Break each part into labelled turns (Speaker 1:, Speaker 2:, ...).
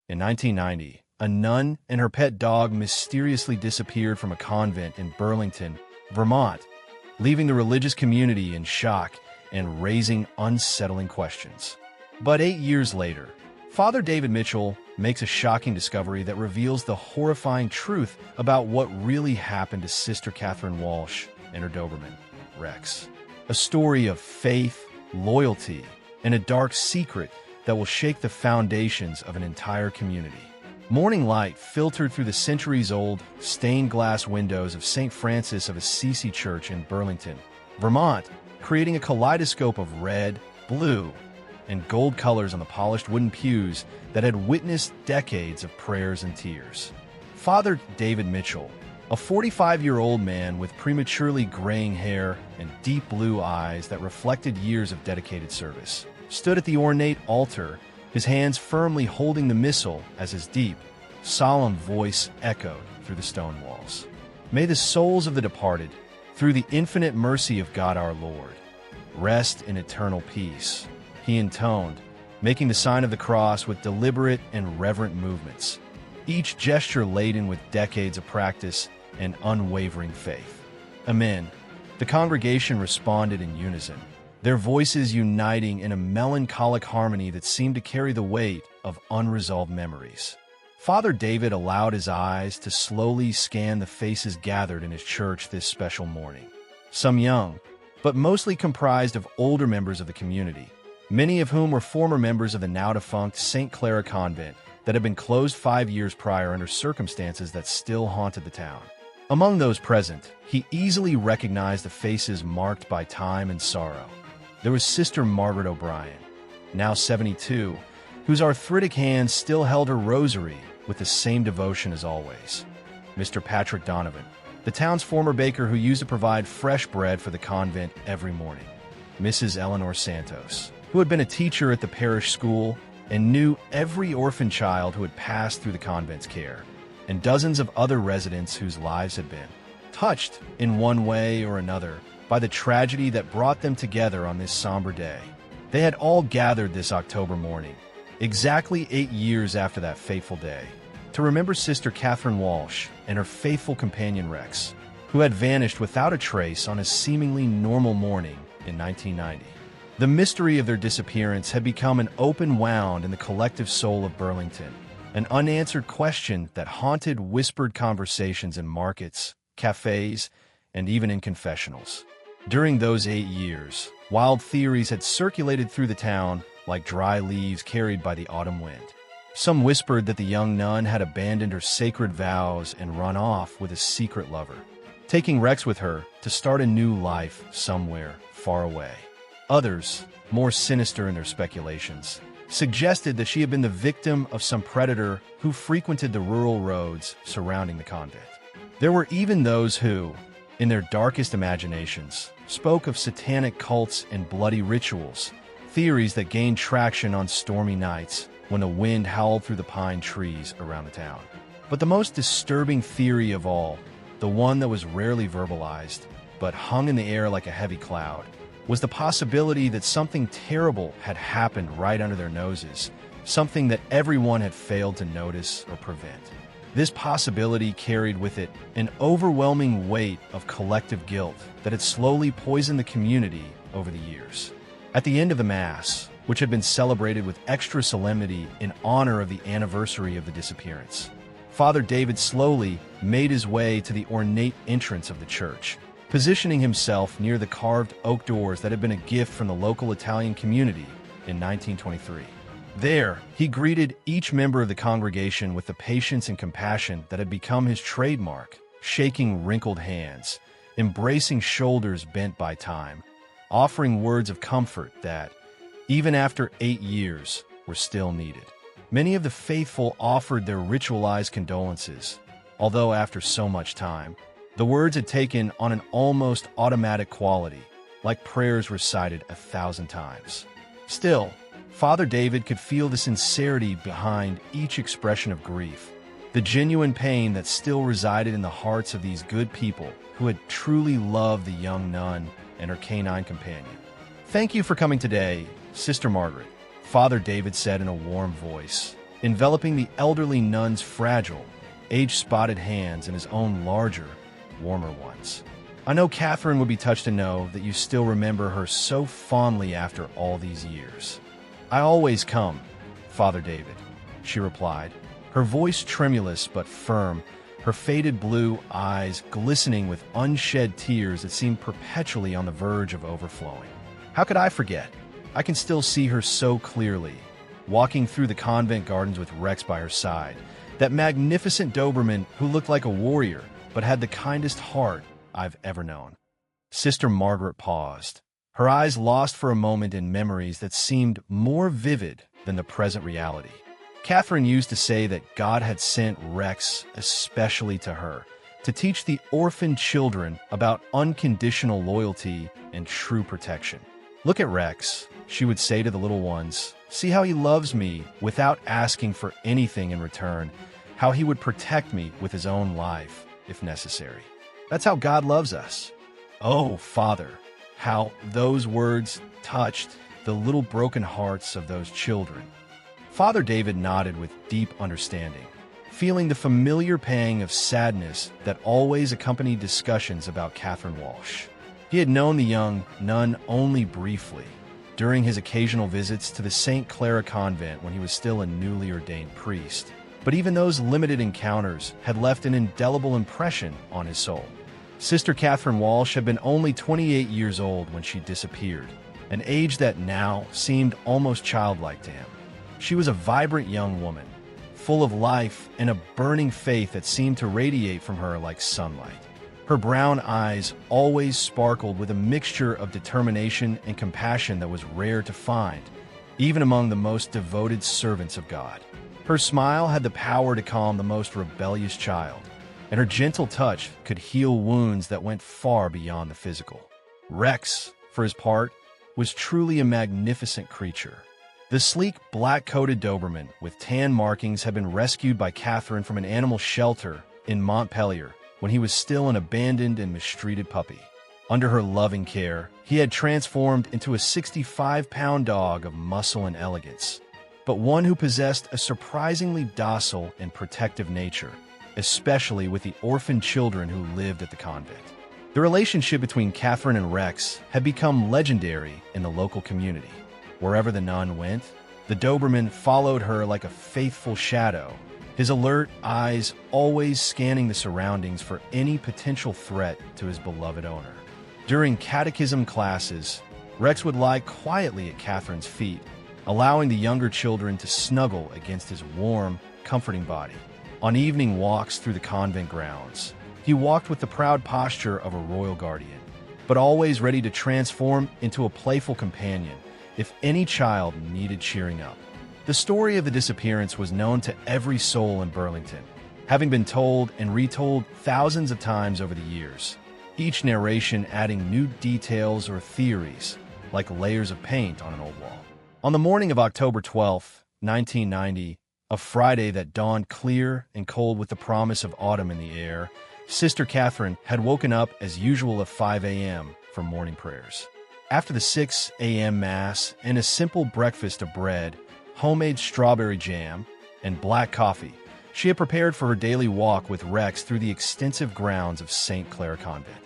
Speaker 1: In 1990, a nun and her pet dog mysteriously disappeared from a convent in Burlington, Vermont, leaving the religious community in shock and raising unsettling questions. But 8 years later, Father David Mitchell makes a shocking discovery that reveals the horrifying truth about what really happened to Sister Catherine Walsh and her Doberman, Rex. A story of faith, loyalty, and a dark secret that will shake the foundations of an entire community. Morning light filtered through the centuries-old, stained glass windows of St. Francis of Assisi Church in Burlington, Vermont, creating a kaleidoscope of red, blue, and gold colors on the polished wooden pews that had witnessed decades of prayers and tears. Father David Mitchell, a 45-year-old man with prematurely graying hair and deep blue eyes that reflected years of dedicated service, stood at the ornate altar, his hands firmly holding the missal as his deep, solemn voice echoed through the stone walls. May the souls of the departed, through the infinite mercy of God our Lord, rest in eternal peace, he intoned, making the sign of the cross with deliberate and reverent movements, each gesture laden with decades of practice and unwavering faith. Amen. The congregation responded in unison, their voices uniting in a melancholic harmony that seemed to carry the weight of unresolved memories. Father David allowed his eyes to slowly scan the faces gathered in his church this special morning. Some young, but mostly comprised of older members of the community, many of whom were former members of the now-defunct St. Clara Convent that had been closed 5 years prior under circumstances that still haunted the town. Among those present, he easily recognized the faces marked by time and sorrow. There was Sister Margaret O'Brien, now 72, whose arthritic hands still held her rosary with the same devotion as always. Mr. Patrick Donovan, the town's former baker who used to provide fresh bread for the convent every morning. Mrs. Eleanor Santos, who had been a teacher at the parish school and knew every orphan child who had passed through the convent's care, and dozens of other residents whose lives had been touched in one way or another by the tragedy that brought them together on this somber day. They had all gathered this October morning, exactly 8 years after that fateful day, to remember Sister Catherine Walsh and her faithful companion Rex, who had vanished without a trace on a seemingly normal morning in 1990. The mystery of their disappearance had become an open wound in the collective soul of Burlington, an unanswered question that haunted whispered conversations in markets, cafes, and even in confessionals. During those 8 years, wild theories had circulated through the town like dry leaves carried by the autumn wind. Some whispered that the young nun had abandoned her sacred vows and run off with a secret lover, taking Rex with her to start a new life somewhere far away. Others, more sinister in their speculations, suggested that she had been the victim of some predator who frequented the rural roads surrounding the convent. There were even those who, in their darkest imaginations, spoke of satanic cults and bloody rituals, theories that gained traction on stormy nights when the wind howled through the pine trees around the town. But the most disturbing theory of all, the one that was rarely verbalized, but hung in the air like a heavy cloud, was the possibility that something terrible had happened right under their noses, something that everyone had failed to notice or prevent. This possibility carried with it an overwhelming weight of collective guilt that had slowly poisoned the community over the years. At the end of the Mass, which had been celebrated with extra solemnity in honor of the anniversary of the disappearance, Father David slowly made his way to the ornate entrance of the church, positioning himself near the carved oak doors that had been a gift from the local Italian community in 1923. There, he greeted each member of the congregation with the patience and compassion that had become his trademark, shaking wrinkled hands, embracing shoulders bent by time, offering words of comfort that, even after 8 years, were still needed. Many of the faithful offered their ritualized condolences, although after so much time, the words had taken on an almost automatic quality, like prayers recited 1,000 times. Still, Father David could feel the sincerity behind each expression of grief, the genuine pain that still resided in the hearts of these good people who had truly loved the young nun and her canine companion. "Thank you for coming today, Sister Margaret," Father David said in a warm voice, enveloping the elderly nun's fragile, age-spotted hands in his own larger, warmer ones. I know Catherine would be touched to know that you still remember her so fondly after all these years. I always come, Father David, she replied, her voice tremulous but firm, her faded blue eyes glistening with unshed tears that seemed perpetually on the verge of overflowing. How could I forget? I can still see her so clearly, walking through the convent gardens with Rex by her side, that magnificent Doberman who looked like a warrior but had the kindest heart I've ever known. Sister Margaret paused, her eyes lost for a moment in memories that seemed more vivid than the present reality. Catherine used to say that God had sent Rex especially to her, to teach the orphan children about unconditional loyalty and true protection. Look at Rex, she would say to the little ones. See how he loves me without asking for anything in return, how he would protect me with his own life, if necessary. That's how God loves us. Oh, Father, how those words touched the little broken hearts of those children. Father David nodded with deep understanding, feeling the familiar pang of sadness that always accompanied discussions about Catherine Walsh. He had known the young nun only briefly, during his occasional visits to the St. Clara convent when he was still a newly ordained priest. But even those limited encounters had left an indelible impression on his soul. Sister Catherine Walsh had been only 28 years old when she disappeared, an age that now seemed almost childlike to him. She was a vibrant young woman, full of life and a burning faith that seemed to radiate from her like sunlight. Her brown eyes always sparkled with a mixture of determination and compassion that was rare to find, even among the most devoted servants of God. Her smile had the power to calm the most rebellious child, and her gentle touch could heal wounds that went far beyond the physical. Rex, for his part, was truly a magnificent creature. The sleek, black-coated Doberman with tan markings had been rescued by Catherine from an animal shelter in Montpelier when he was still an abandoned and mistreated puppy. Under her loving care, he had transformed into a 65-pound dog of muscle and elegance, but one who possessed a surprisingly docile and protective nature, especially with the orphan children who lived at the convent. The relationship between Catherine and Rex had become legendary in the local community. Wherever the nun went, the Doberman followed her like a faithful shadow, his alert eyes always scanning the surroundings for any potential threat to his beloved owner. During catechism classes, Rex would lie quietly at Catherine's feet, allowing the younger children to snuggle against his warm, comforting body. On evening walks through the convent grounds, he walked with the proud posture of a royal guardian, but always ready to transform into a playful companion if any child needed cheering up. The story of the disappearance was known to every soul in Burlington, having been told and retold thousands of times over the years, each narration adding new details or theories, like layers of paint on an old wall. On the morning of October 12, 1990, a Friday that dawned clear and cold with the promise of autumn in the air, Sister Catherine had woken up as usual at 5 a.m. for morning prayers. After the 6 a.m. Mass and a simple breakfast of bread, homemade strawberry jam, and black coffee, she had prepared for her daily walk with Rex through the extensive grounds of St. Clara Convent.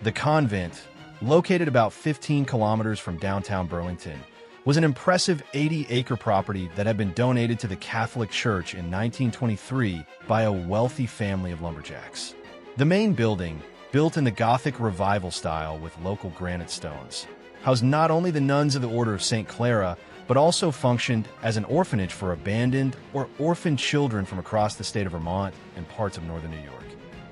Speaker 1: The convent, located about 15 kilometers from downtown Burlington, was an impressive 80-acre property that had been donated to the Catholic Church in 1923 by a wealthy family of lumberjacks. The main building, built in the Gothic Revival style with local granite stones, housed not only the nuns of the Order of St. Clara, but also functioned as an orphanage for abandoned or orphaned children from across the state of Vermont and parts of northern New York.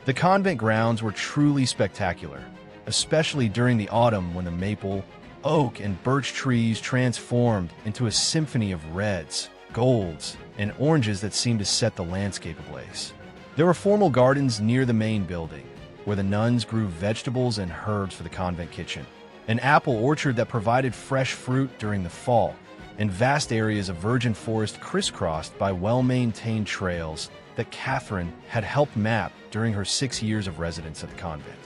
Speaker 1: The convent grounds were truly spectacular, especially during the autumn when the maple, oak, and birch trees transformed into a symphony of reds, golds, and oranges that seemed to set the landscape ablaze. There were formal gardens near the main building, where the nuns grew vegetables and herbs for the convent kitchen, an apple orchard that provided fresh fruit during the fall, and vast areas of virgin forest crisscrossed by well-maintained trails that Catherine had helped map during her 6 years of residence at the convent.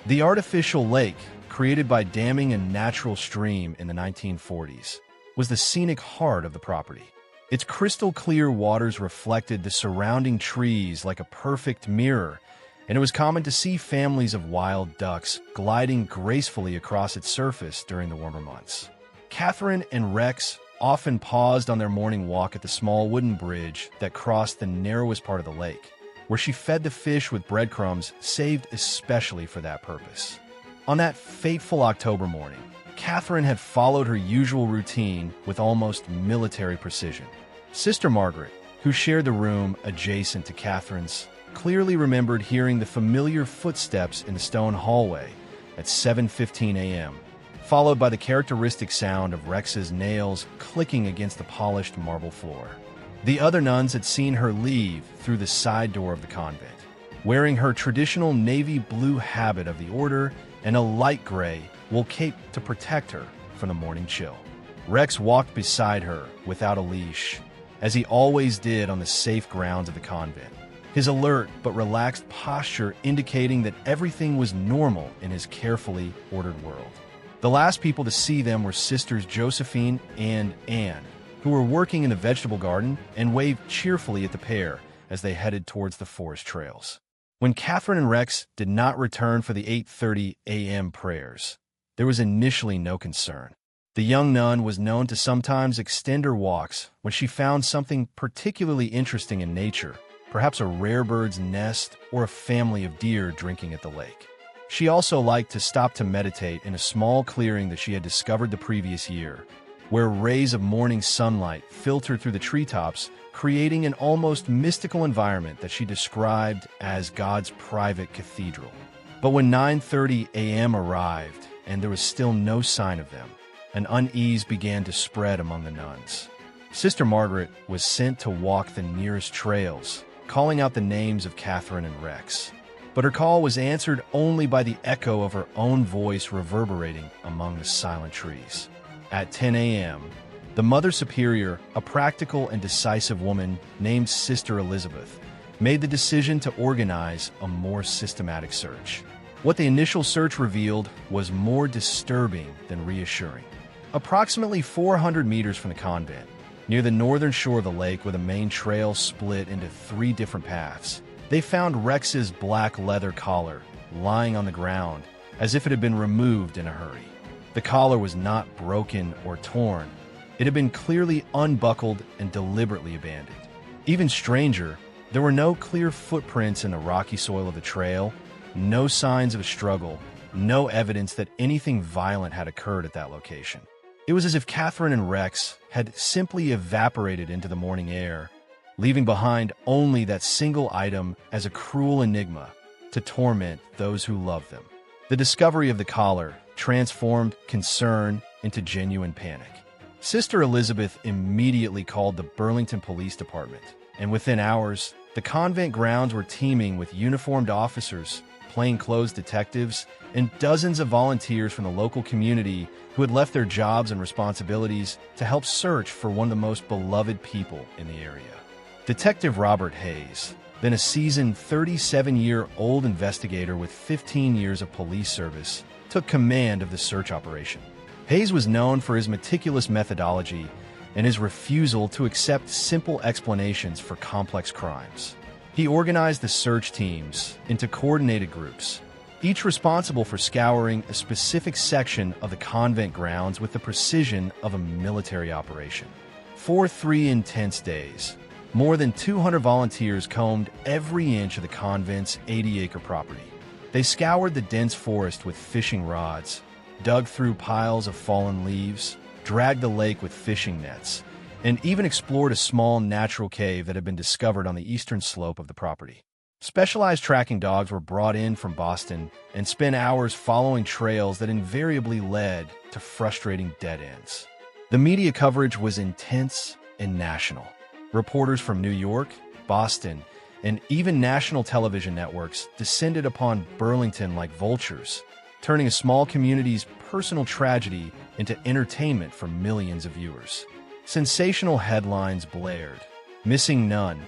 Speaker 1: The artificial lake, created by damming a natural stream in the 1940s, was the scenic heart of the property. Its crystal-clear waters reflected the surrounding trees like a perfect mirror, and it was common to see families of wild ducks gliding gracefully across its surface during the warmer months. Catherine and Rex often paused on their morning walk at the small wooden bridge that crossed the narrowest part of the lake, where she fed the fish with breadcrumbs saved especially for that purpose. On that fateful October morning, Catherine had followed her usual routine with almost military precision. Sister Margaret, who shared the room adjacent to Catherine's, clearly remembered hearing the familiar footsteps in the stone hallway at 7:15 a.m., followed by the characteristic sound of Rex's nails clicking against the polished marble floor. The other nuns had seen her leave through the side door of the convent, wearing her traditional navy blue habit of the order and a light gray wool cape to protect her from the morning chill. Rex walked beside her without a leash, as he always did on the safe grounds of the convent, his alert but relaxed posture indicating that everything was normal in his carefully ordered world. The last people to see them were sisters Josephine and Anne, who were working in the vegetable garden and waved cheerfully at the pair as they headed towards the forest trails. When Catherine and Rex did not return for the 8:30 a.m. prayers, there was initially no concern. The young nun was known to sometimes extend her walks when she found something particularly interesting in nature, perhaps a rare bird's nest or a family of deer drinking at the lake. She also liked to stop to meditate in a small clearing that she had discovered the previous year, where rays of morning sunlight filtered through the treetops, creating an almost mystical environment that she described as God's private cathedral. But when 9:30 a.m. arrived and there was still no sign of them, an unease began to spread among the nuns. Sister Margaret was sent to walk the nearest trails, calling out the names of Catherine and Rex. But her call was answered only by the echo of her own voice reverberating among the silent trees. At 10 a.m., the Mother Superior, a practical and decisive woman named Sister Elizabeth, made the decision to organize a more systematic search. What the initial search revealed was more disturbing than reassuring. Approximately 400 meters from the convent, near the northern shore of the lake where the main trail split into 3 different paths, they found Rex's black leather collar lying on the ground as if it had been removed in a hurry. The collar was not broken or torn. It had been clearly unbuckled and deliberately abandoned. Even stranger, there were no clear footprints in the rocky soil of the trail, no signs of a struggle, no evidence that anything violent had occurred at that location. It was as if Catherine and Rex had simply evaporated into the morning air, leaving behind only that single item as a cruel enigma to torment those who loved them. The discovery of the collar transformed concern into genuine panic. Sister Elizabeth immediately called the Burlington Police Department, and within hours, the convent grounds were teeming with uniformed officers, plainclothes detectives, and dozens of volunteers from the local community who had left their jobs and responsibilities to help search for one of the most beloved people in the area. Detective Robert Hayes, then a seasoned 37-year-old investigator with 15 years of police service, took command of the search operation. Hayes was known for his meticulous methodology and his refusal to accept simple explanations for complex crimes. He organized the search teams into coordinated groups, each responsible for scouring a specific section of the convent grounds with the precision of a military operation. For 3 intense days, more than 200 volunteers combed every inch of the convent's 80-acre property. They scoured the dense forest with fishing rods, dug through piles of fallen leaves, dragged the lake with fishing nets, and even explored a small natural cave that had been discovered on the eastern slope of the property. Specialized tracking dogs were brought in from Boston and spent hours following trails that invariably led to frustrating dead ends. The media coverage was intense and national. Reporters from New York, Boston, and even national television networks descended upon Burlington like vultures, turning a small community's personal tragedy into entertainment for millions of viewers. Sensational headlines blared: "Missing Nun,"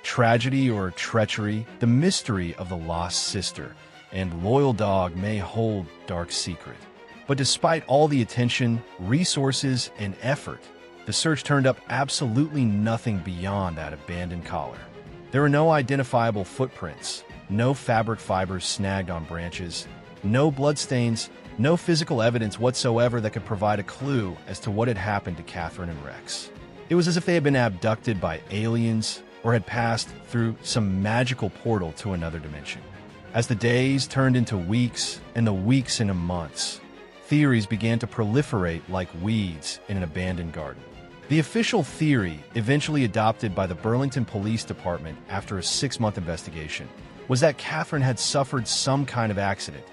Speaker 1: "Tragedy or Treachery, the Mystery of the Lost Sister," and "Loyal Dog May Hold Dark Secret." But despite all the attention, resources, and effort, the search turned up absolutely nothing beyond that abandoned collar. There were no identifiable footprints, no fabric fibers snagged on branches, no bloodstains, no physical evidence whatsoever that could provide a clue as to what had happened to Catherine and Rex. It was as if they had been abducted by aliens or had passed through some magical portal to another dimension. As the days turned into weeks and the weeks into months, theories began to proliferate like weeds in an abandoned garden. The official theory, eventually adopted by the Burlington Police Department after a 6-month investigation, was that Catherine had suffered some kind of accident,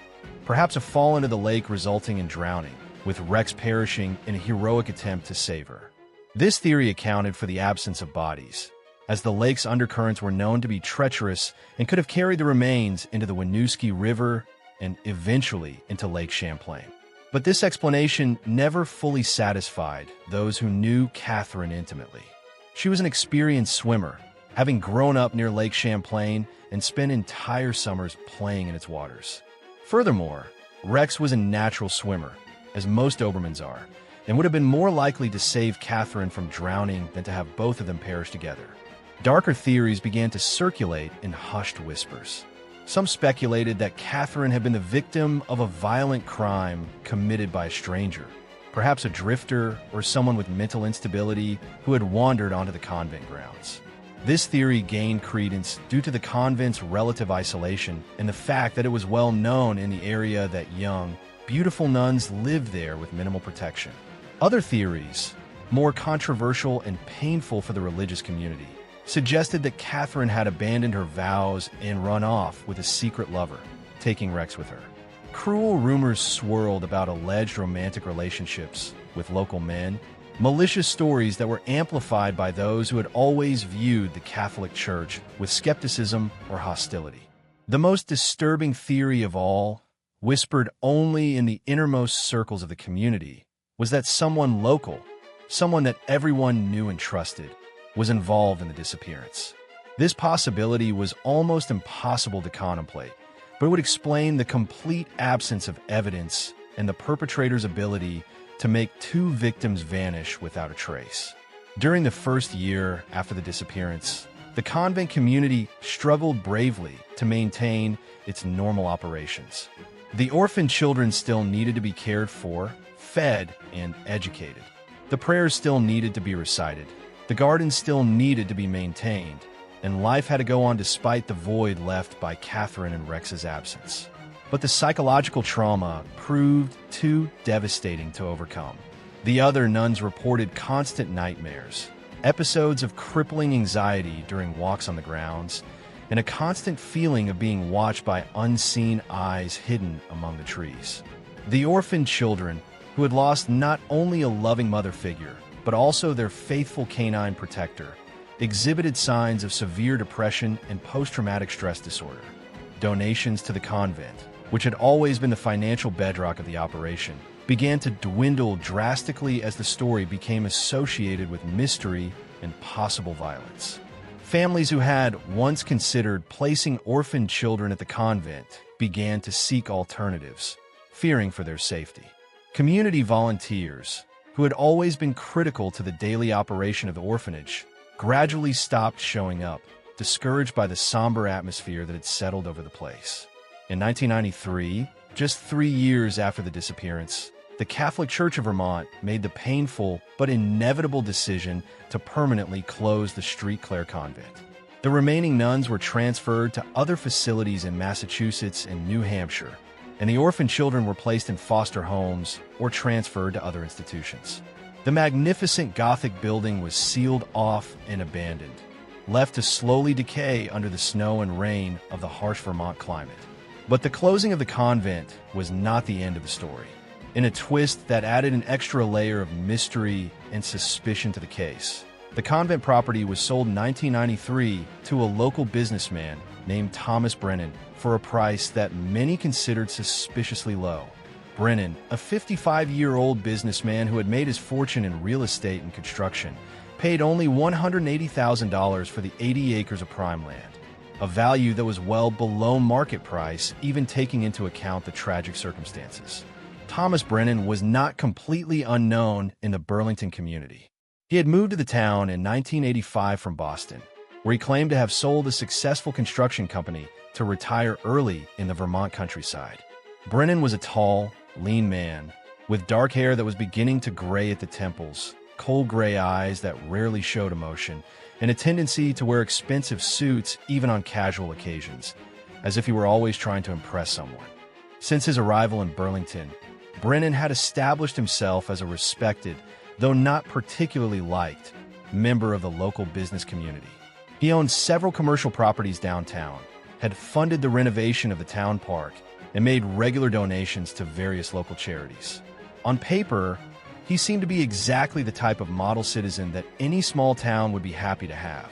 Speaker 1: perhaps a fall into the lake resulting in drowning, with Rex perishing in a heroic attempt to save her. This theory accounted for the absence of bodies, as the lake's undercurrents were known to be treacherous and could have carried the remains into the Winooski River and eventually into Lake Champlain. But this explanation never fully satisfied those who knew Catherine intimately. She was an experienced swimmer, having grown up near Lake Champlain and spent entire summers playing in its waters. Furthermore, Rex was a natural swimmer, as most Dobermans are, and would have been more likely to save Catherine from drowning than to have both of them perish together. Darker theories began to circulate in hushed whispers. Some speculated that Catherine had been the victim of a violent crime committed by a stranger, perhaps a drifter or someone with mental instability who had wandered onto the convent grounds. This theory gained credence due to the convent's relative isolation and the fact that it was well known in the area that young, beautiful nuns lived there with minimal protection. Other theories, more controversial and painful for the religious community, suggested that Catherine had abandoned her vows and run off with a secret lover, taking Rex with her. Cruel rumors swirled about alleged romantic relationships with local men, malicious stories that were amplified by those who had always viewed the Catholic Church with skepticism or hostility. The most disturbing theory of all, whispered only in the innermost circles of the community, was that someone local, someone that everyone knew and trusted, was involved in the disappearance. This possibility was almost impossible to contemplate, but it would explain the complete absence of evidence and the perpetrator's ability to make 2 victims vanish without a trace. During the first year after the disappearance, the convent community struggled bravely to maintain its normal operations. The orphan children still needed to be cared for, fed, and educated. The prayers still needed to be recited. The garden still needed to be maintained, and life had to go on despite the void left by Catherine and Rex's absence. But the psychological trauma proved too devastating to overcome. The other nuns reported constant nightmares, episodes of crippling anxiety during walks on the grounds, and a constant feeling of being watched by unseen eyes hidden among the trees. The orphaned children, who had lost not only a loving mother figure, but also their faithful canine protector, exhibited signs of severe depression and post-traumatic stress disorder. Donations to the convent, which had always been the financial bedrock of the operation, began to dwindle drastically as the story became associated with mystery and possible violence. Families who had once considered placing orphaned children at the convent began to seek alternatives, fearing for their safety. Community volunteers, who had always been critical to the daily operation of the orphanage, gradually stopped showing up, discouraged by the somber atmosphere that had settled over the place. In 1993, just 3 years after the disappearance, the Catholic Church of Vermont made the painful but inevitable decision to permanently close the Street Clare Convent. The remaining nuns were transferred to other facilities in Massachusetts and New Hampshire, and the orphan children were placed in foster homes or transferred to other institutions. The magnificent Gothic building was sealed off and abandoned, left to slowly decay under the snow and rain of the harsh Vermont climate. But the closing of the convent was not the end of the story. In a twist that added an extra layer of mystery and suspicion to the case, the convent property was sold in 1993 to a local businessman named Thomas Brennan for a price that many considered suspiciously low. Brennan, a 55-year-old businessman who had made his fortune in real estate and construction, paid only $180,000 for the 80 acres of prime land, a value that was well below market price, even taking into account the tragic circumstances. Thomas Brennan was not completely unknown in the Burlington community. He had moved to the town in 1985 from Boston, where he claimed to have sold a successful construction company to retire early in the Vermont countryside. Brennan was a tall, lean man with dark hair that was beginning to gray at the temples, cold gray eyes that rarely showed emotion, and a tendency to wear expensive suits even on casual occasions, as if he were always trying to impress someone. Since his arrival in Burlington, Brennan had established himself as a respected, though not particularly liked, member of the local business community. He owned several commercial properties downtown, had funded the renovation of the town park, and made regular donations to various local charities. On paper, he seemed to be exactly the type of model citizen that any small town would be happy to have.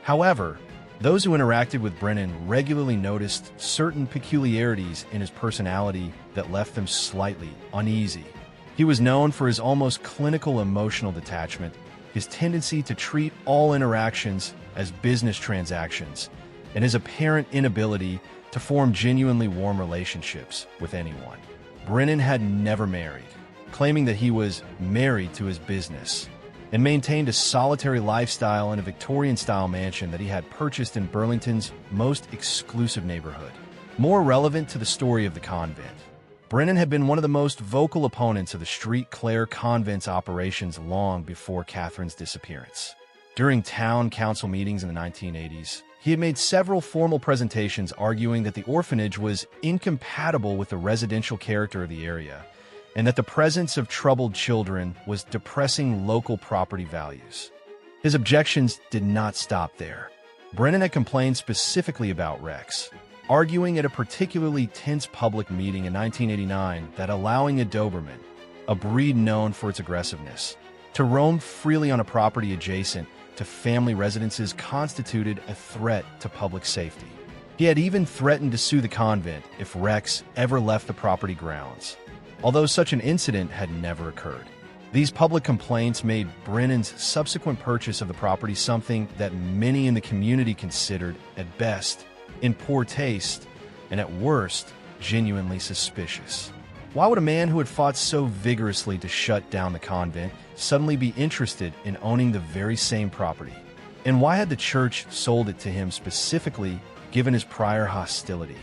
Speaker 1: However, those who interacted with Brennan regularly noticed certain peculiarities in his personality that left them slightly uneasy. He was known for his almost clinical emotional detachment, his tendency to treat all interactions as business transactions, and his apparent inability to form genuinely warm relationships with anyone. Brennan had never married, claiming that he was married to his business, and maintained a solitary lifestyle in a Victorian-style mansion that he had purchased in Burlington's most exclusive neighborhood. More relevant to the story of the convent, Brennan had been one of the most vocal opponents of the Street Clare Convent's operations long before Catherine's disappearance. During town council meetings in the 1980s, he had made several formal presentations arguing that the orphanage was incompatible with the residential character of the area, and that the presence of troubled children was depressing local property values. His objections did not stop there. Brennan had complained specifically about Rex, arguing at a particularly tense public meeting in 1989 that allowing a Doberman, a breed known for its aggressiveness, to roam freely on a property adjacent to family residences constituted a threat to public safety. He had even threatened to sue the convent if Rex ever left the property grounds, although such an incident had never occurred. These public complaints made Brennan's subsequent purchase of the property something that many in the community considered, at best, in poor taste, and at worst, genuinely suspicious. Why would a man who had fought so vigorously to shut down the convent suddenly be interested in owning the very same property? And why had the church sold it to him specifically, given his prior hostility?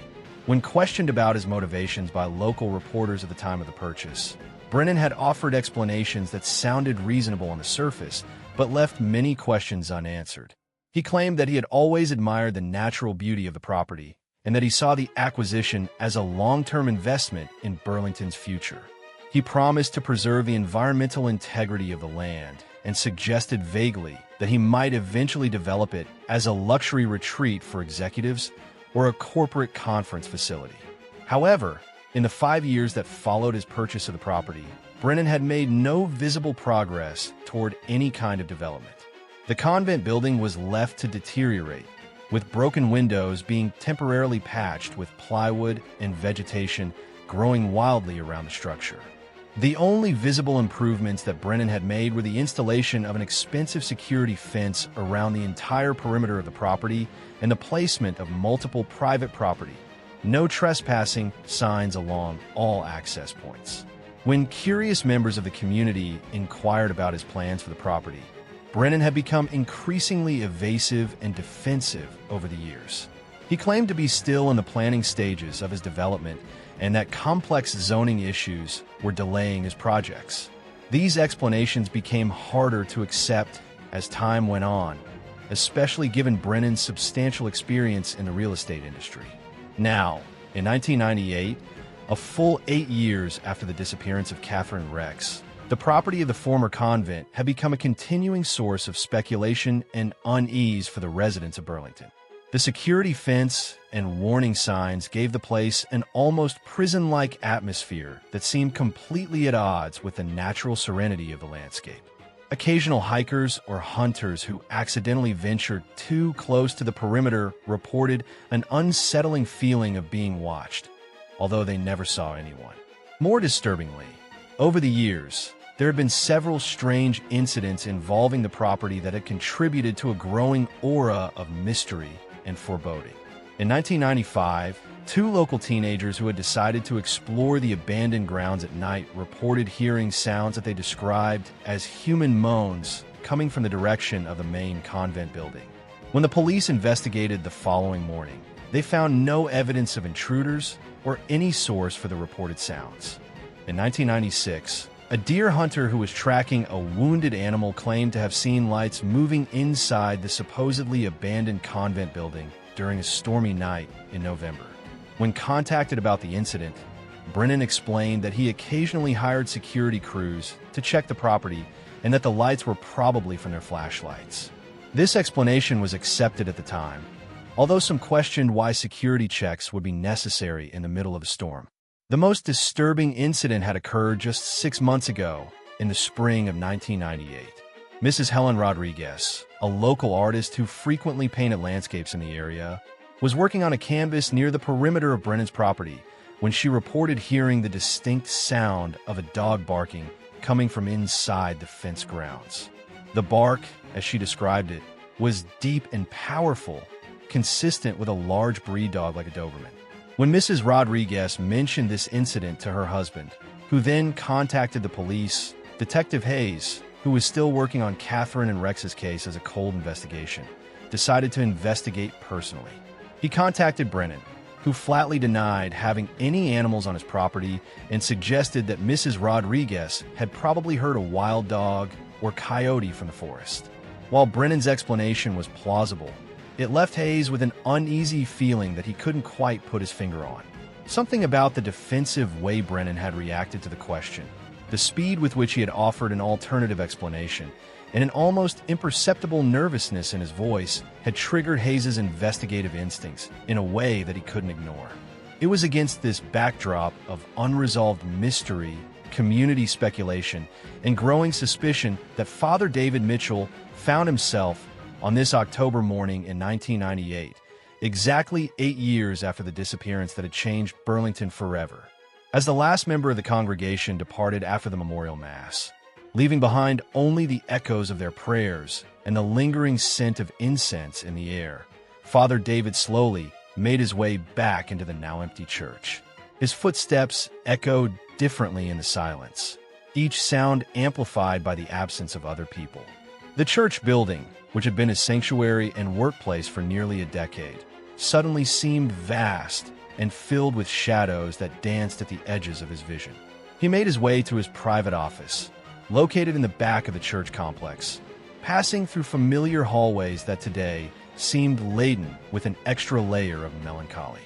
Speaker 1: When questioned about his motivations by local reporters at the time of the purchase, Brennan had offered explanations that sounded reasonable on the surface, but left many questions unanswered. He claimed that he had always admired the natural beauty of the property, and that he saw the acquisition as a long-term investment in Burlington's future. He promised to preserve the environmental integrity of the land, and suggested vaguely that he might eventually develop it as a luxury retreat for executives or a corporate conference facility. However, in the 5 years that followed his purchase of the property, Brennan had made no visible progress toward any kind of development. The convent building was left to deteriorate, with broken windows being temporarily patched with plywood and vegetation growing wildly around the structure. The only visible improvements that Brennan had made were the installation of an expensive security fence around the entire perimeter of the property and the placement of multiple private property, no trespassing signs along all access points. When curious members of the community inquired about his plans for the property, Brennan had become increasingly evasive and defensive over the years. He claimed to be still in the planning stages of his development and that complex zoning issues were delaying his projects. These explanations became harder to accept as time went on, especially given Brennan's substantial experience in the real estate industry. Now, in 1998, a full 8 years after the disappearance of Catherine Rex, the property of the former convent had become a continuing source of speculation and unease for the residents of Burlington. The security fence and warning signs gave the place an almost prison-like atmosphere that seemed completely at odds with the natural serenity of the landscape. Occasional hikers or hunters who accidentally ventured too close to the perimeter reported an unsettling feeling of being watched, although they never saw anyone. More disturbingly, over the years, there had been several strange incidents involving the property that had contributed to a growing aura of mystery and foreboding. In 1995, 2 local teenagers who had decided to explore the abandoned grounds at night reported hearing sounds that they described as human moans coming from the direction of the main convent building. When the police investigated the following morning, they found no evidence of intruders or any source for the reported sounds. In 1996, a deer hunter who was tracking a wounded animal claimed to have seen lights moving inside the supposedly abandoned convent building during a stormy night in November. When contacted about the incident, Brennan explained that he occasionally hired security crews to check the property and that the lights were probably from their flashlights. This explanation was accepted at the time, although some questioned why security checks would be necessary in the middle of a storm. The most disturbing incident had occurred just 6 months ago, in the spring of 1998. Mrs. Helen Rodriguez, a local artist who frequently painted landscapes in the area, was working on a canvas near the perimeter of Brennan's property when she reported hearing the distinct sound of a dog barking coming from inside the fenced grounds. The bark, as she described it, was deep and powerful, consistent with a large breed dog like a Doberman. When Mrs. Rodriguez mentioned this incident to her husband, who then contacted the police, Detective Hayes, who was still working on Catherine and Rex's case as a cold investigation, decided to investigate personally. He contacted Brennan, who flatly denied having any animals on his property and suggested that Mrs. Rodriguez had probably heard a wild dog or coyote from the forest. While Brennan's explanation was plausible, it left Hayes with an uneasy feeling that he couldn't quite put his finger on. Something about the defensive way Brennan had reacted to the question, the speed with which he had offered an alternative explanation, and an almost imperceptible nervousness in his voice had triggered Hayes's investigative instincts in a way that he couldn't ignore. It was against this backdrop of unresolved mystery, community speculation, and growing suspicion that Father David Mitchell found himself on this October morning in 1998, exactly 8 years after the disappearance that had changed Burlington forever. As the last member of the congregation departed after the memorial mass, leaving behind only the echoes of their prayers and the lingering scent of incense in the air, Father David slowly made his way back into the now empty church. His footsteps echoed differently in the silence, each sound amplified by the absence of other people. The church building, which had been his sanctuary and workplace for nearly a decade, suddenly seemed vast and filled with shadows that danced at the edges of his vision. He made his way to his private office, located in the back of the church complex, passing through familiar hallways that today seemed laden with an extra layer of melancholy.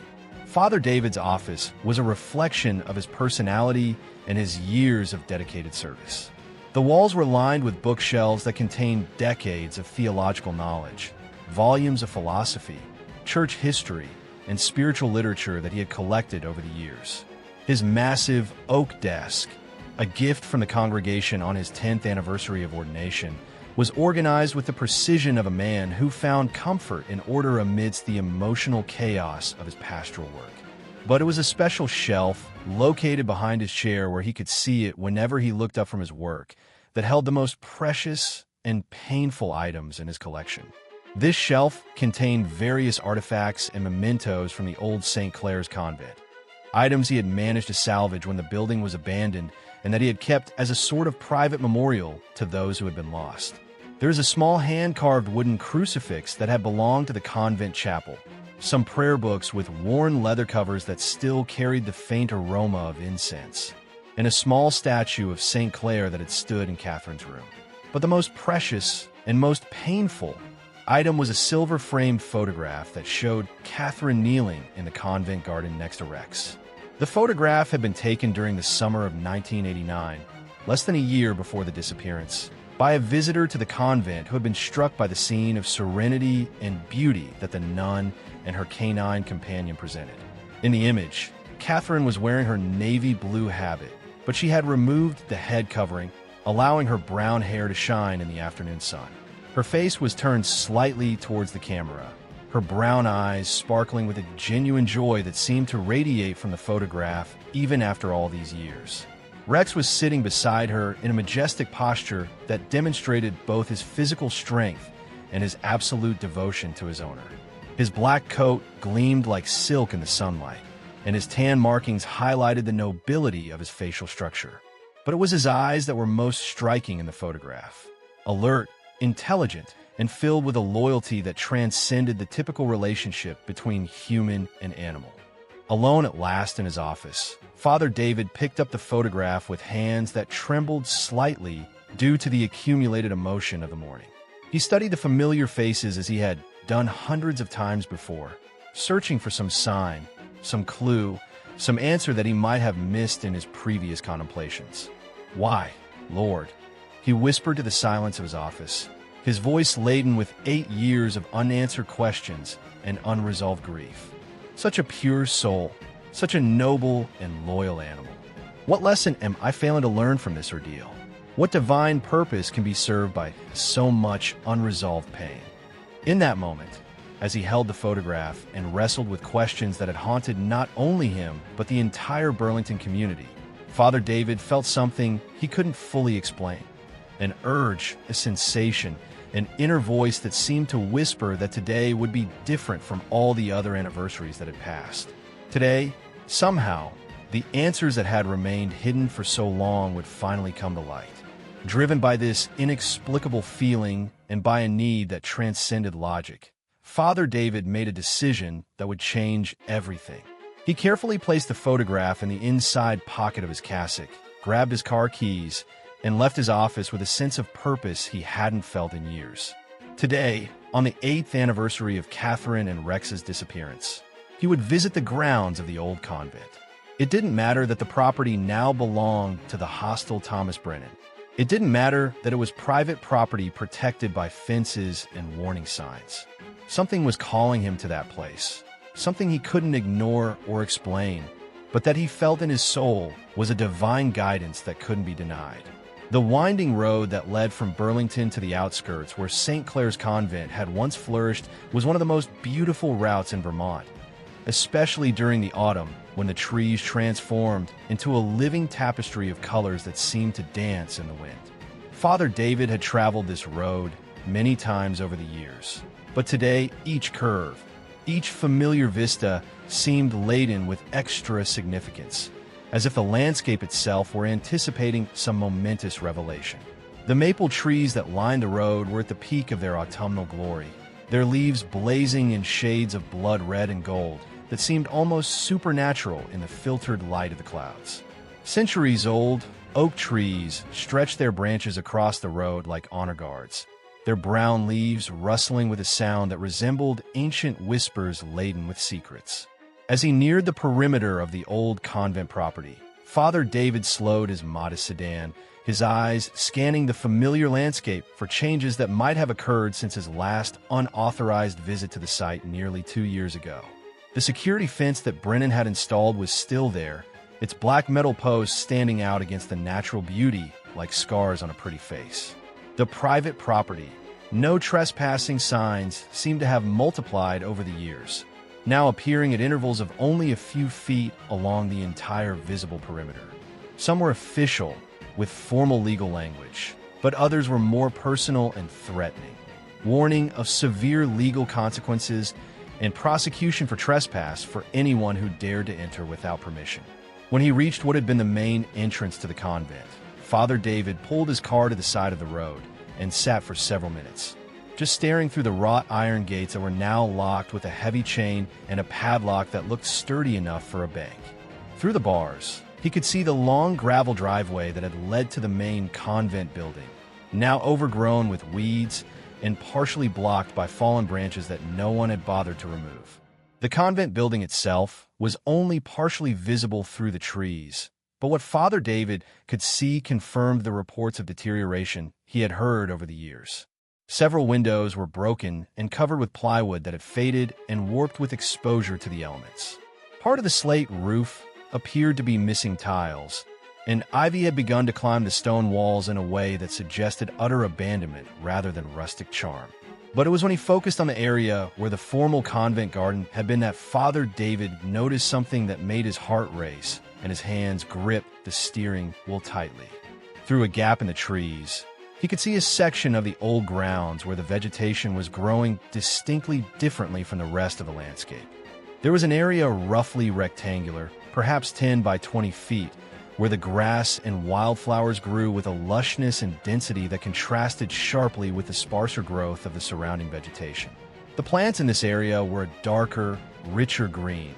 Speaker 1: Father David's office was a reflection of his personality and his years of dedicated service. The walls were lined with bookshelves that contained decades of theological knowledge, volumes of philosophy, church history, and spiritual literature that he had collected over the years. His massive oak desk, a gift from the congregation on his 10th anniversary of ordination, was organized with the precision of a man who found comfort in order amidst the emotional chaos of his pastoral work. But it was a special shelf located behind his chair where he could see it whenever he looked up from his work that held the most precious and painful items in his collection. This shelf contained various artifacts and mementos from the old St. Clare's convent, items he had managed to salvage when the building was abandoned and that he had kept as a sort of private memorial to those who had been lost. There is a small hand-carved wooden crucifix that had belonged to the convent chapel, some prayer books with worn leather covers that still carried the faint aroma of incense, and a small statue of St. Clare that had stood in Catherine's room. But the most precious and most painful item was a silver-framed photograph that showed Catherine kneeling in the convent garden next to Rex. The photograph had been taken during the summer of 1989, less than a year before the disappearance, by a visitor to the convent who had been struck by the scene of serenity and beauty that the nun and her canine companion presented. In the image, Catherine was wearing her navy blue habit, but she had removed the head covering, allowing her brown hair to shine in the afternoon sun. Her face was turned slightly towards the camera, her brown eyes sparkling with a genuine joy that seemed to radiate from the photograph even after all these years. Rex was sitting beside her in a majestic posture that demonstrated both his physical strength and his absolute devotion to his owner. His black coat gleamed like silk in the sunlight, and his tan markings highlighted the nobility of his facial structure. But it was his eyes that were most striking in the photograph. Alert intelligent, and filled with a loyalty that transcended the typical relationship between human and animal. Alone at last in his office, Father David picked up the photograph with hands that trembled slightly due to the accumulated emotion of the morning. He studied the familiar faces as he had done hundreds of times before, searching for some sign, some clue, some answer that he might have missed in his previous contemplations. "Why, Lord?" he whispered to the silence of his office, his voice laden with 8 years of unanswered questions and unresolved grief. Such a pure soul, such a noble and loyal animal. What lesson am I failing to learn from this ordeal? What divine purpose can be served by so much unresolved pain? In that moment, as he held the photograph and wrestled with questions that had haunted not only him, but the entire Burlington community, Father David felt something he couldn't fully explain. An urge, a sensation, an inner voice that seemed to whisper that today would be different from all the other anniversaries that had passed. Today, somehow, the answers that had remained hidden for so long would finally come to light. Driven by this inexplicable feeling and by a need that transcended logic, Father David made a decision that would change everything. He carefully placed the photograph in the inside pocket of his cassock, grabbed his car keys, and left his office with a sense of purpose he hadn't felt in years. Today, on the 8th anniversary of Catherine and Rex's disappearance, he would visit the grounds of the old convent. It didn't matter that the property now belonged to the hostile Thomas Brennan. It didn't matter that it was private property protected by fences and warning signs. Something was calling him to that place, something he couldn't ignore or explain, but that he felt in his soul was a divine guidance that couldn't be denied. The winding road that led from Burlington to the outskirts where St. Clair's Convent had once flourished was one of the most beautiful routes in Vermont, especially during the autumn when the trees transformed into a living tapestry of colors that seemed to dance in the wind. Father David had traveled this road many times over the years, but today each curve, each familiar vista seemed laden with extra significance, as if the landscape itself were anticipating some momentous revelation. The maple trees that lined the road were at the peak of their autumnal glory, their leaves blazing in shades of blood red and gold that seemed almost supernatural in the filtered light of the clouds. Centuries-old oak trees stretched their branches across the road like honor guards, their brown leaves rustling with a sound that resembled ancient whispers laden with secrets. As he neared the perimeter of the old convent property, Father David slowed his modest sedan, his eyes scanning the familiar landscape for changes that might have occurred since his last unauthorized visit to the site nearly 2 years ago. The security fence that Brennan had installed was still there, its black metal posts standing out against the natural beauty like scars on a pretty face. The private property, no trespassing signs seemed to have multiplied over the years, now appearing at intervals of only a few feet along the entire visible perimeter. Some were official, with formal legal language, but others were more personal and threatening, warning of severe legal consequences and prosecution for trespass for anyone who dared to enter without permission. When he reached what had been the main entrance to the convent, Father David pulled his car to the side of the road and sat for several minutes, just staring through the wrought iron gates that were now locked with a heavy chain and a padlock that looked sturdy enough for a bank. Through the bars, he could see the long gravel driveway that had led to the main convent building, now overgrown with weeds and partially blocked by fallen branches that no one had bothered to remove. The convent building itself was only partially visible through the trees, but what Father David could see confirmed the reports of deterioration he had heard over the years. Several windows were broken and covered with plywood that had faded and warped with exposure to the elements. Part of the slate roof appeared to be missing tiles, and ivy had begun to climb the stone walls in a way that suggested utter abandonment rather than rustic charm. But it was when he focused on the area where the formal convent garden had been that Father David noticed something that made his heart race and his hands grip the steering wheel tightly. Through a gap in the trees, he could see a section of the old grounds where the vegetation was growing distinctly differently from the rest of the landscape. There was an area roughly rectangular, perhaps 10 by 20 feet, where the grass and wildflowers grew with a lushness and density that contrasted sharply with the sparser growth of the surrounding vegetation. The plants in this area were a darker, richer green,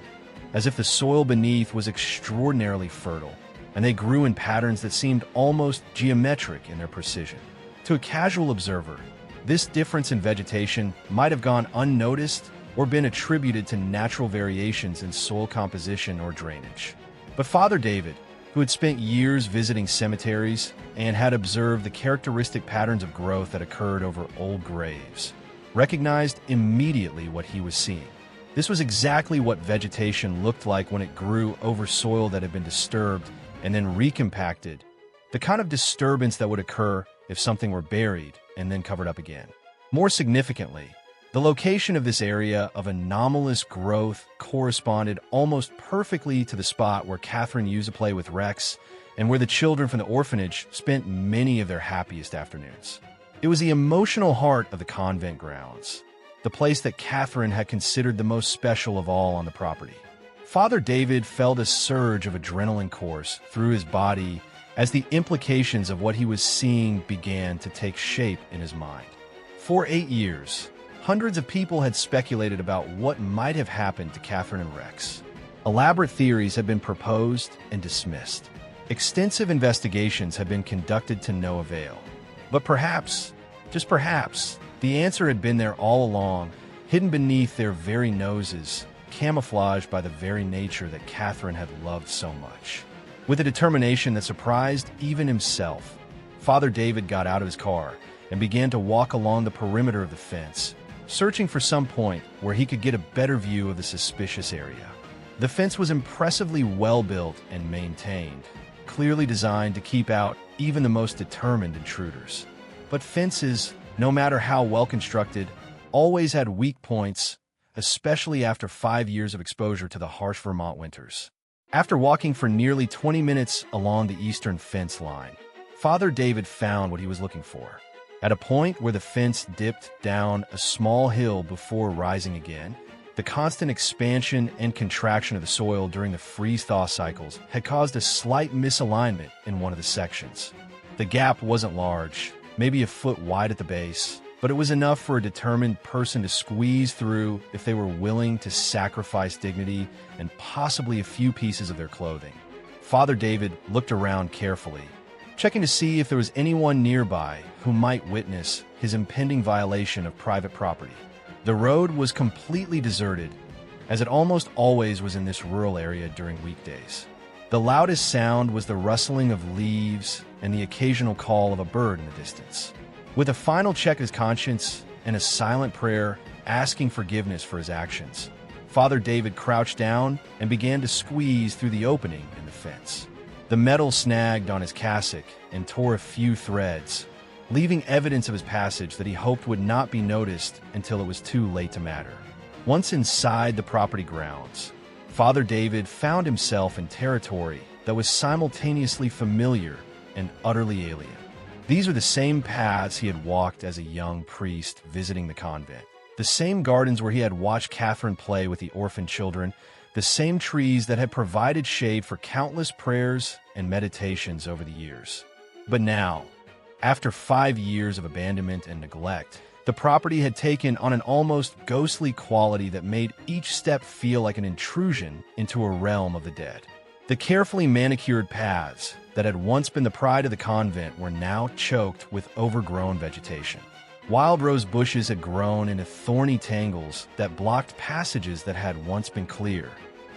Speaker 1: as if the soil beneath was extraordinarily fertile, and they grew in patterns that seemed almost geometric in their precision. To a casual observer, this difference in vegetation might have gone unnoticed or been attributed to natural variations in soil composition or drainage. But Father David, who had spent years visiting cemeteries and had observed the characteristic patterns of growth that occurred over old graves, recognized immediately what he was seeing. This was exactly what vegetation looked like when it grew over soil that had been disturbed and then recompacted, the kind of disturbance that would occur if something were buried and then covered up again. More significantly, the location of this area of anomalous growth corresponded almost perfectly to the spot where Catherine used to play with Rex and where the children from the orphanage spent many of their happiest afternoons. It was the emotional heart of the convent grounds, the place that Catherine had considered the most special of all on the property. Father David felt a surge of adrenaline course through his body as the implications of what he was seeing began to take shape in his mind. For 8 years, hundreds of people had speculated about what might have happened to Catherine and Rex. Elaborate theories had been proposed and dismissed. Extensive investigations had been conducted to no avail. But perhaps, just perhaps, the answer had been there all along, hidden beneath their very noses, camouflaged by the very nature that Catherine had loved so much. With a determination that surprised even himself, Father David got out of his car and began to walk along the perimeter of the fence, searching for some point where he could get a better view of the suspicious area. The fence was impressively well-built and maintained, clearly designed to keep out even the most determined intruders. But fences, no matter how well-constructed, always had weak points, especially after 5 years of exposure to the harsh Vermont winters. After walking for nearly 20 minutes along the eastern fence line, Father David found what he was looking for. At a point where the fence dipped down a small hill before rising again, the constant expansion and contraction of the soil during the freeze-thaw cycles had caused a slight misalignment in one of the sections. The gap wasn't large, maybe a foot wide at the base, but it was enough for a determined person to squeeze through if they were willing to sacrifice dignity and possibly a few pieces of their clothing. Father David looked around carefully, checking to see if there was anyone nearby who might witness his impending violation of private property. The road was completely deserted, as it almost always was in this rural area during weekdays. The loudest sound was the rustling of leaves and the occasional call of a bird in the distance. With a final check of his conscience and a silent prayer asking forgiveness for his actions, Father David crouched down and began to squeeze through the opening in the fence. The metal snagged on his cassock and tore a few threads, leaving evidence of his passage that he hoped would not be noticed until it was too late to matter. Once inside the property grounds, Father David found himself in territory that was simultaneously familiar and utterly alien. These are the same paths he had walked as a young priest visiting the convent, the same gardens where he had watched Catherine play with the orphan children, the same trees that had provided shade for countless prayers and meditations over the years. But now, after 5 years of abandonment and neglect, the property had taken on an almost ghostly quality that made each step feel like an intrusion into a realm of the dead. The carefully manicured paths that had once been the pride of the convent were now choked with overgrown vegetation. Wild rose bushes had grown into thorny tangles that blocked passages that had once been clear.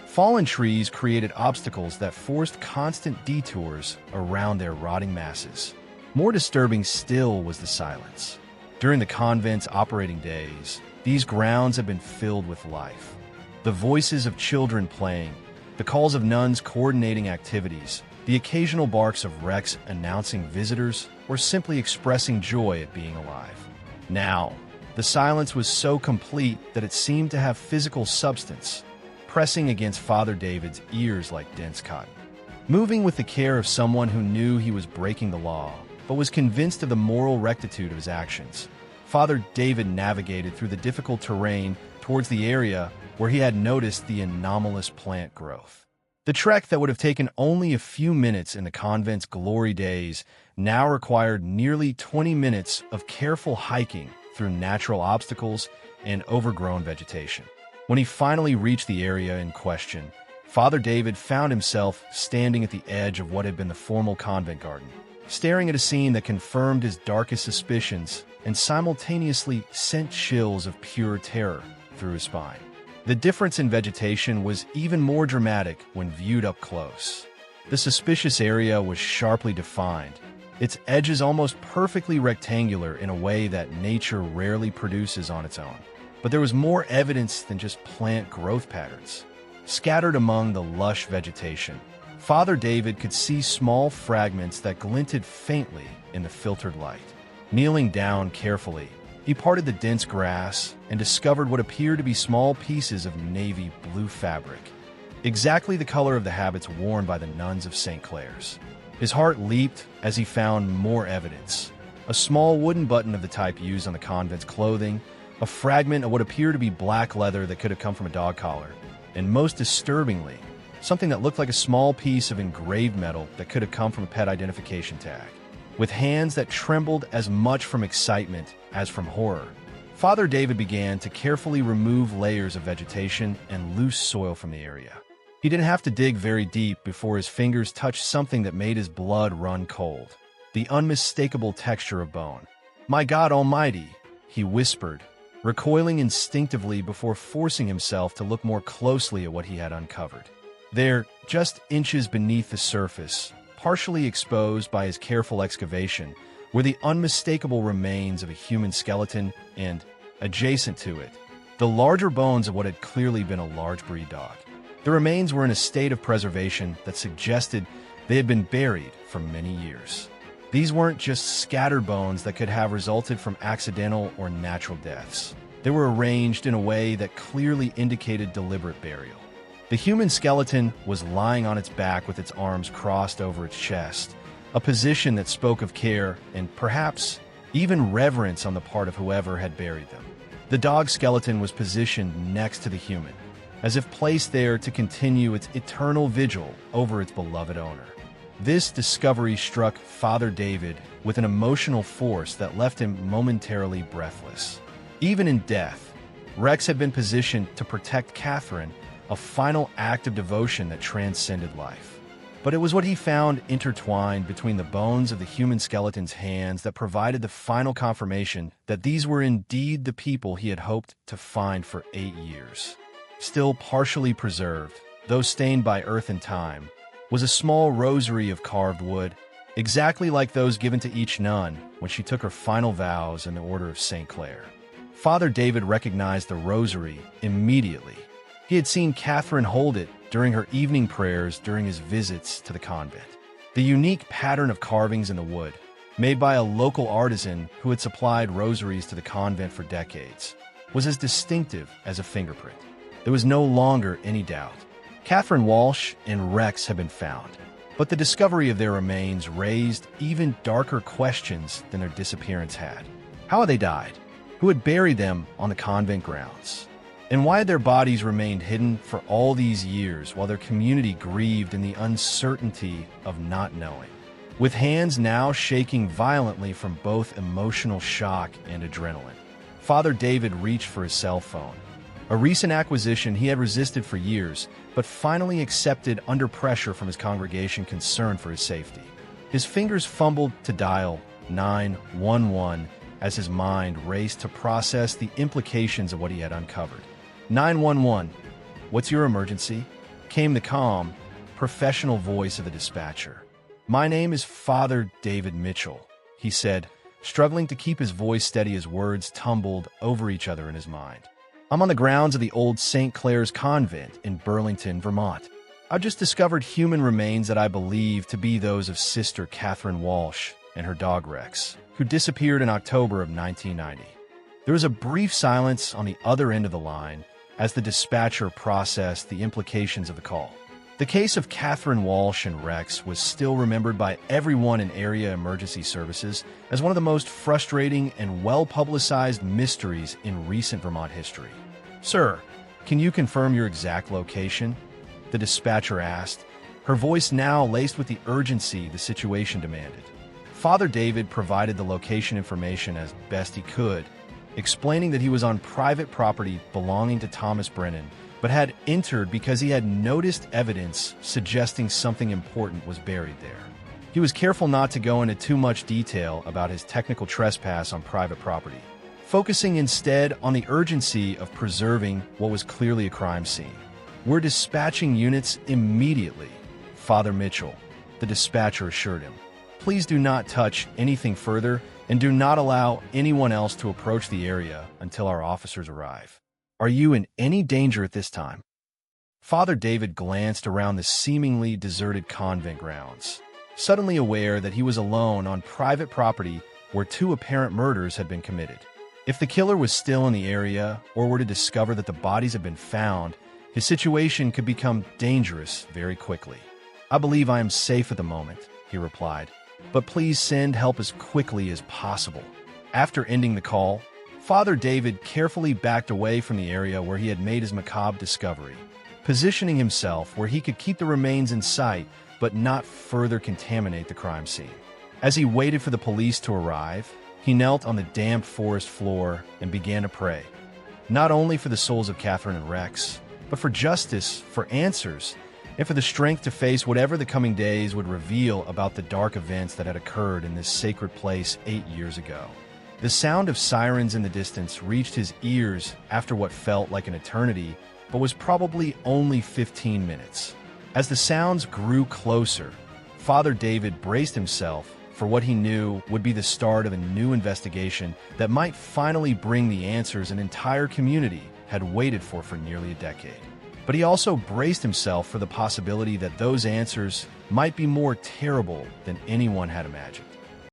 Speaker 1: Fallen trees created obstacles that forced constant detours around their rotting masses. More disturbing still was the silence. During the convent's operating days, these grounds had been filled with life. The voices of children playing, the calls of nuns coordinating activities, the occasional barks of Rex announcing visitors, or simply expressing joy at being alive. Now, the silence was so complete that it seemed to have physical substance, pressing against Father David's ears like dense cotton. Moving with the care of someone who knew he was breaking the law, but was convinced of the moral rectitude of his actions, Father David navigated through the difficult terrain towards the area where he had noticed the anomalous plant growth. The trek that would have taken only a few minutes in the convent's glory days now required nearly 20 minutes of careful hiking through natural obstacles and overgrown vegetation. When he finally reached the area in question, Father David found himself standing at the edge of what had been the formal convent garden, staring at a scene that confirmed his darkest suspicions and simultaneously sent chills of pure terror through his spine. The difference in vegetation was even more dramatic when viewed up close. The suspicious area was sharply defined, its edges almost perfectly rectangular in a way that nature rarely produces on its own. But there was more evidence than just plant growth patterns. Scattered among the lush vegetation, Father David could see small fragments that glinted faintly in the filtered light. Kneeling down carefully, he parted the dense grass and discovered what appeared to be small pieces of navy blue fabric, exactly the color of the habits worn by the nuns of St. Clare's. His heart leaped as he found more evidence. A small wooden button of the type used on the convent's clothing, a fragment of what appeared to be black leather that could have come from a dog collar, and most disturbingly, something that looked like a small piece of engraved metal that could have come from a pet identification tag. With hands that trembled as much from excitement as from horror, Father David began to carefully remove layers of vegetation and loose soil from the area. He didn't have to dig very deep before his fingers touched something that made his blood run cold, the unmistakable texture of bone. "My God Almighty," he whispered, recoiling instinctively before forcing himself to look more closely at what he had uncovered. There, just inches beneath the surface, partially exposed by his careful excavation, were the unmistakable remains of a human skeleton and, adjacent to it, the larger bones of what had clearly been a large breed dog. The remains were in a state of preservation that suggested they had been buried for many years. These weren't just scattered bones that could have resulted from accidental or natural deaths. They were arranged in a way that clearly indicated deliberate burial. The human skeleton was lying on its back with its arms crossed over its chest, a position that spoke of care and perhaps even reverence on the part of whoever had buried them. The dog skeleton was positioned next to the human, as if placed there to continue its eternal vigil over its beloved owner. This discovery struck Father David with an emotional force that left him momentarily breathless. Even in death, Rex had been positioned to protect Catherine, a final act of devotion that transcended life. But it was what he found intertwined between the bones of the human skeleton's hands that provided the final confirmation that these were indeed the people he had hoped to find for 8 years. Still partially preserved, though stained by earth and time, was a small rosary of carved wood, exactly like those given to each nun when she took her final vows in the Order of St. Clare. Father David recognized the rosary immediately. He had seen Catherine hold it during her evening prayers during his visits to the convent. The unique pattern of carvings in the wood, made by a local artisan who had supplied rosaries to the convent for decades, was as distinctive as a fingerprint. There was no longer any doubt. Catherine Walsh and Rex had been found, but the discovery of their remains raised even darker questions than their disappearance had. How had they died? Who had buried them on the convent grounds? And why had their bodies remained hidden for all these years while their community grieved in the uncertainty of not knowing? With hands now shaking violently from both emotional shock and adrenaline, Father David reached for his cell phone. A recent acquisition he had resisted for years, but finally accepted under pressure from his congregation concerned for his safety. His fingers fumbled to dial 911 as his mind raced to process the implications of what he had uncovered. 911, what's your emergency? Came the calm, professional voice of the dispatcher. My name is Father David Mitchell, he said, struggling to keep his voice steady as words tumbled over each other in his mind. I'm on the grounds of the old St. Clare's Convent in Burlington, Vermont. I've just discovered human remains that I believe to be those of Sister Catherine Walsh and her dog Rex, who disappeared in October of 1990. There was a brief silence on the other end of the line as the dispatcher processed the implications of the call. The case of Catherine Walsh and Rex was still remembered by everyone in area emergency services as one of the most frustrating and well-publicized mysteries in recent Vermont history. Sir, can you confirm your exact location? the dispatcher asked, her voice now laced with the urgency the situation demanded. Father David provided the location information as best he could, explaining that he was on private property belonging to Thomas Brennan, but had entered because he had noticed evidence suggesting something important was buried there. He was careful not to go into too much detail about his technical trespass on private property, focusing instead on the urgency of preserving what was clearly a crime scene. "We're dispatching units immediately," Father Mitchell, the dispatcher, assured him. "Please do not touch anything further and do not allow anyone else to approach the area until our officers arrive. Are you in any danger at this time?" Father David glanced around the seemingly deserted convent grounds, suddenly aware that he was alone on private property where two apparent murders had been committed. If the killer was still in the area or were to discover that the bodies had been found, his situation could become dangerous very quickly. "I believe I am safe at the moment," he replied, "but please send help as quickly as possible." After ending the call, Father David carefully backed away from the area where he had made his macabre discovery, positioning himself where he could keep the remains in sight but not further contaminate the crime scene. As he waited for the police to arrive, he knelt on the damp forest floor and began to pray, not only for the souls of Catherine and Rex, but for justice, for answers, and for the strength to face whatever the coming days would reveal about the dark events that had occurred in this sacred place 8 years ago. The sound of sirens in the distance reached his ears after what felt like an eternity, but was probably only 15 minutes. As the sounds grew closer, Father David braced himself for what he knew would be the start of a new investigation that might finally bring the answers an entire community had waited for nearly a decade. But he also braced himself for the possibility that those answers might be more terrible than anyone had imagined.